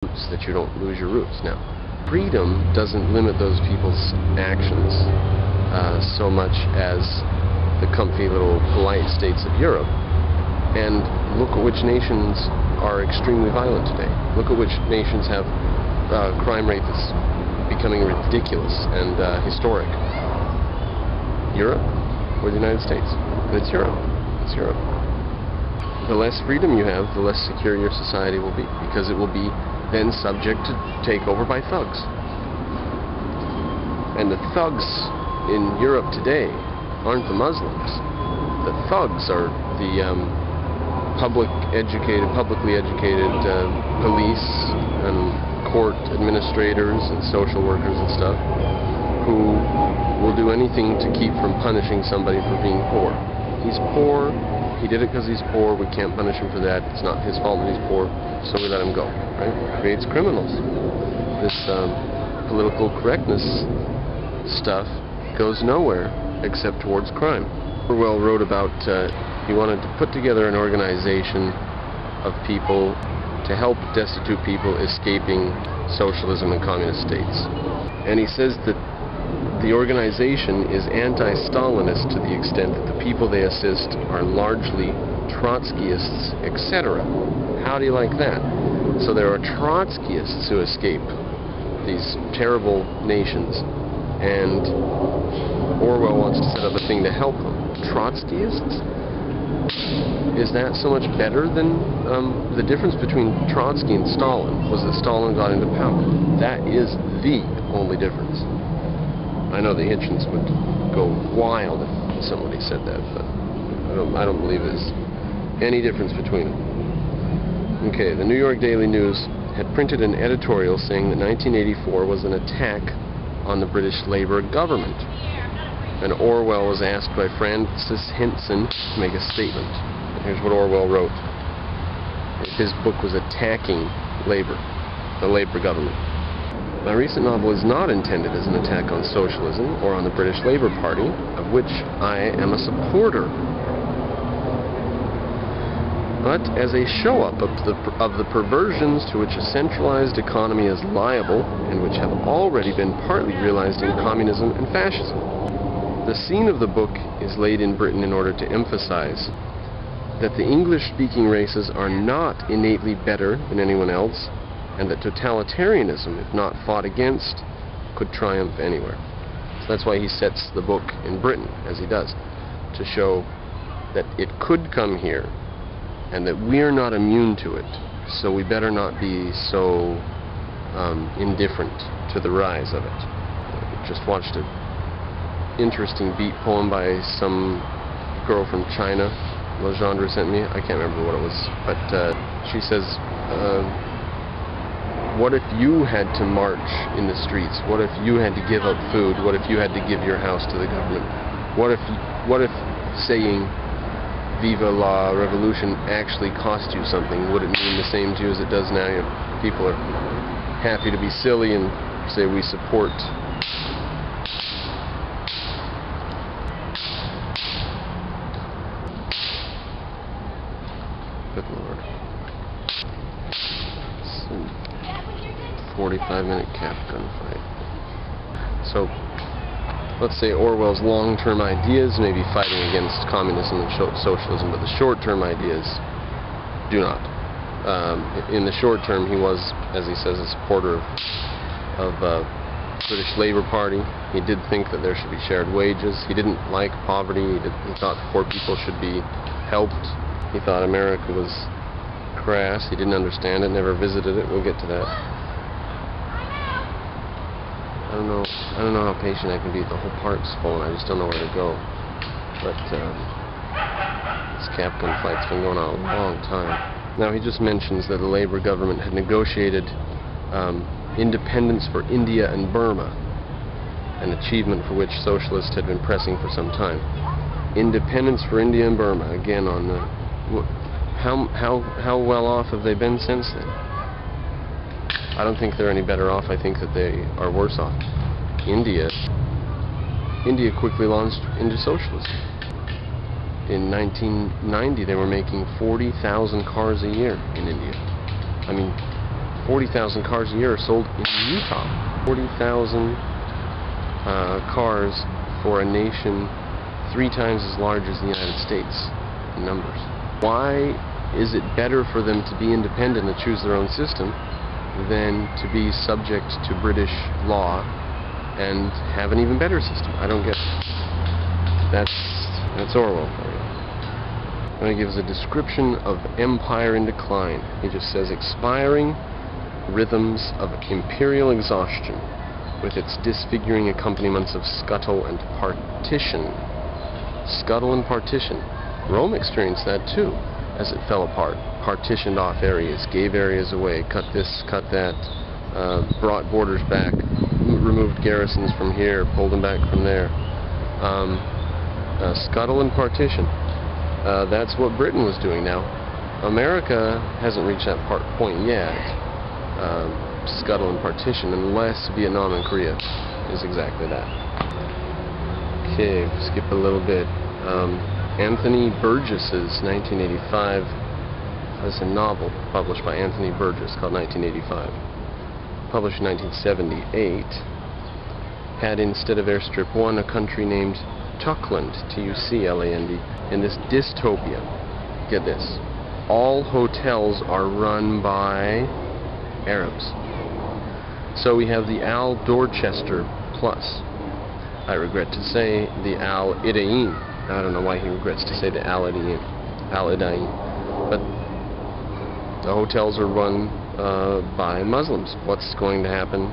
that you don't lose your roots. Now, freedom doesn't limit those people's actions so much as the comfy little polite states of Europe. And look at which nations are extremely violent today. Look at which nations have crime rate that's becoming ridiculous and historic. Europe or the United States? It's Europe. It's Europe. The less freedom you have, the less secure your society will be, because it will be then subject to takeover by thugs. And the thugs in Europe today aren't the Muslims. The thugs are the publicly educated police and court administrators and social workers and stuff who will do anything to keep from punishing somebody for being poor. He's poor. He did it because he's poor. We can't punish him for that. It's not his fault that he's poor, so we let him go. Right? Creates criminals. This political correctness stuff goes nowhere except towards crime. Orwell wrote about he wanted to put together an organization of people to help destitute people escaping socialism and communist states. And he says that the organization is anti-Stalinist to the extent that the people they assist are largely Trotskyists, etc. How do you like that? So there are Trotskyists who escape these terrible nations, and Orwell wants to set up a thing to help them. Trotskyists? Is that so much better than the difference between Trotsky and Stalin was that Stalin got into power. That is the only difference. I know the Hitchens would go wild if somebody said that, but I don't believe there's any difference between them. Okay, the New York Daily News had printed an editorial saying that 1984 was an attack on the British Labour government. And Orwell was asked by Francis Henson to make a statement. And here's what Orwell wrote. His book was attacking Labour, the Labour government. My recent novel is not intended as an attack on socialism or on the British Labour Party, of which I am a supporter, but as a show-up of the perversions to which a centralized economy is liable and which have already been partly realized in communism and fascism. The scene of the book is laid in Britain in order to emphasize that the English-speaking races are not innately better than anyone else, and that totalitarianism, if not fought against, could triumph anywhere. So that's why he sets the book in Britain, as he does, to show that it could come here, and that we're not immune to it, so we better not be so indifferent to the rise of it. Just watched an interesting beat poem by some girl from China. Legendre sent me. I can't remember what it was, but she says, what if you had to march in the streets? What if you had to give up food? What if you had to give your house to the government? What if saying Viva la Revolution actually cost you something? Would it mean the same to you as it does now? You know, people are happy to be silly and say we support good Lord. 45-minute cap gunfight. So, let's say Orwell's long-term ideas may be fighting against communism and socialism, but the short-term ideas do not. In the short term, he was, as he says, a supporter of British Labour Party. He did think that there should be shared wages. He didn't like poverty. He thought poor people should be helped. He thought America was crass. He didn't understand it, never visited it. We'll get to that. I don't know how patient I can be. The whole park's full and I just don't know where to go. But this cap gunfight's been going on a long time. Now he just mentions that the Labour government had negotiated independence for India and Burma, an achievement for which socialists had been pressing for some time. Independence for India and Burma, again on the... How well off have they been since then? I don't think they're any better off. I think that they are worse off. India quickly launched into socialism. In 1990, they were making 40,000 cars a year in India. I mean, 40,000 cars a year are sold in Utah. 40,000 cars for a nation 3 times as large as the United States in numbers. Why is it better for them to be independent and choose their own system than to be subject to British law and have an even better system? I don't get it. That's Orwell for you. And he gives a description of empire in decline. He just says, expiring rhythms of imperial exhaustion with its disfiguring accompaniments of scuttle and partition. Scuttle and partition. Rome experienced that too, as it fell apart. Partitioned off areas, gave areas away, cut this, cut that, brought borders back, removed garrisons from here, pulled them back from there. Scuttle and partition. That's what Britain was doing now. America hasn't reached that point yet. Scuttle and partition, unless Vietnam and Korea is exactly that. Okay, skip a little bit. Anthony Burgess's 1985. That's a novel published by Anthony Burgess called 1985. Published in 1978. Had instead of Airstrip 1 a country named Tuckland, T-U-C-L-A-N-D. In this dystopia, get this, all hotels are run by Arabs. So we have the Al Dorchester Plus. I regret to say the Al Idain. I don't know why he regrets to say the Al Idain. But the hotels are run by Muslims. What's going to happen?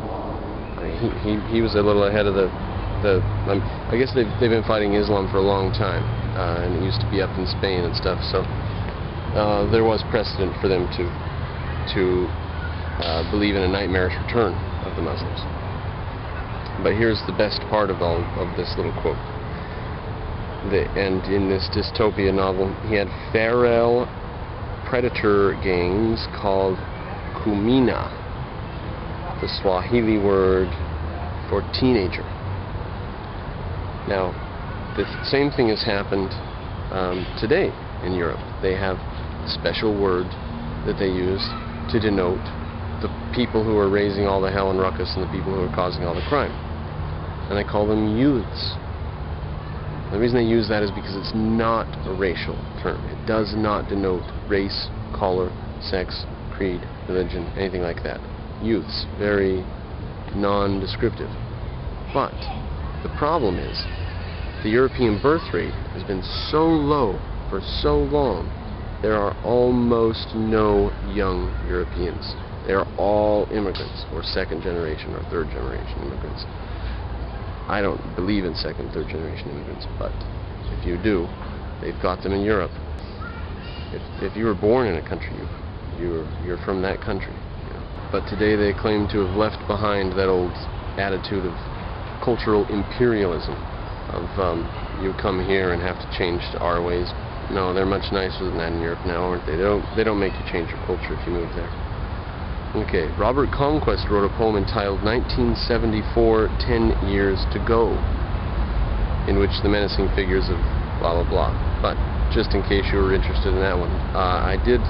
He was a little ahead of I guess they've been fighting Islam for a long time, and it used to be up in Spain and stuff. So there was precedent for them to believe in a nightmarish return of the Muslims. But here's the best part of all of this little quote. And in this dystopia novel, he had feral predator gangs called Kumina, the Swahili word for teenager. Now, the same thing has happened today in Europe. They have a special word that they use to denote the people who are raising all the hell and ruckus and the people who are causing all the crime. And they call them youths. The reason they use that is because it's not a racial term. It does not denote race, color, sex, creed, religion, anything like that. Youths, very non-descriptive. But the problem is the European birth rate has been so low for so long. There are almost no young Europeans. They are all immigrants, or second generation or third generation immigrants. I don't believe in second, third generation immigrants, but if you do, they've got them in Europe. If you were born in a country, you're from that country. You know. But today they claim to have left behind that old attitude of cultural imperialism, of you come here and have to change to our ways. No, they're much nicer than that in Europe now, aren't they? They don't make you change your culture if you move there. Okay, Robert Conquest wrote a poem entitled 1974, 10 Years to Go, in which the menacing figures of blah blah blah. But just in case you were interested in that one, I did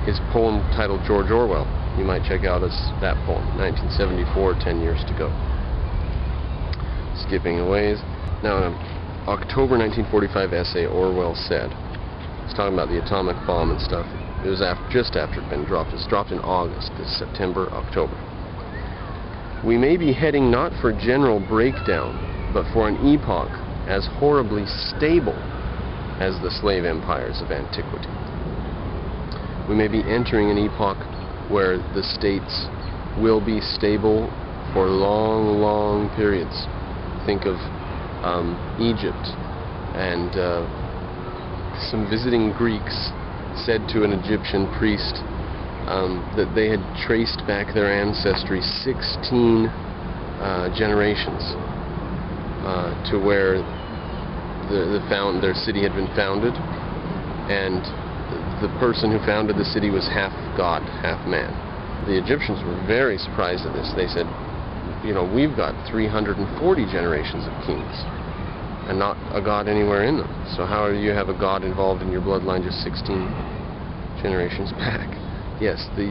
his poem titled George Orwell. You might check out that poem, 1974, 10 Years to Go. Skipping a ways. Now, in an October 1945 essay, Orwell said, he's talking about the atomic bomb and stuff. It was just after it had been dropped. It was dropped in August, this September, October. We may be heading not for general breakdown, but for an epoch as horribly stable as the slave empires of antiquity. We may be entering an epoch where the states will be stable for long, long periods. Think of Egypt, and some visiting Greeks said to an Egyptian priest that they had traced back their ancestry 16 generations to where their city had been founded, and the person who founded the city was half god, half man. The Egyptians were very surprised at this. They said, you know, we've got 340 generations of kings and not a god anywhere in them. So how do you have a god involved in your bloodline just 16 generations back? Yes, the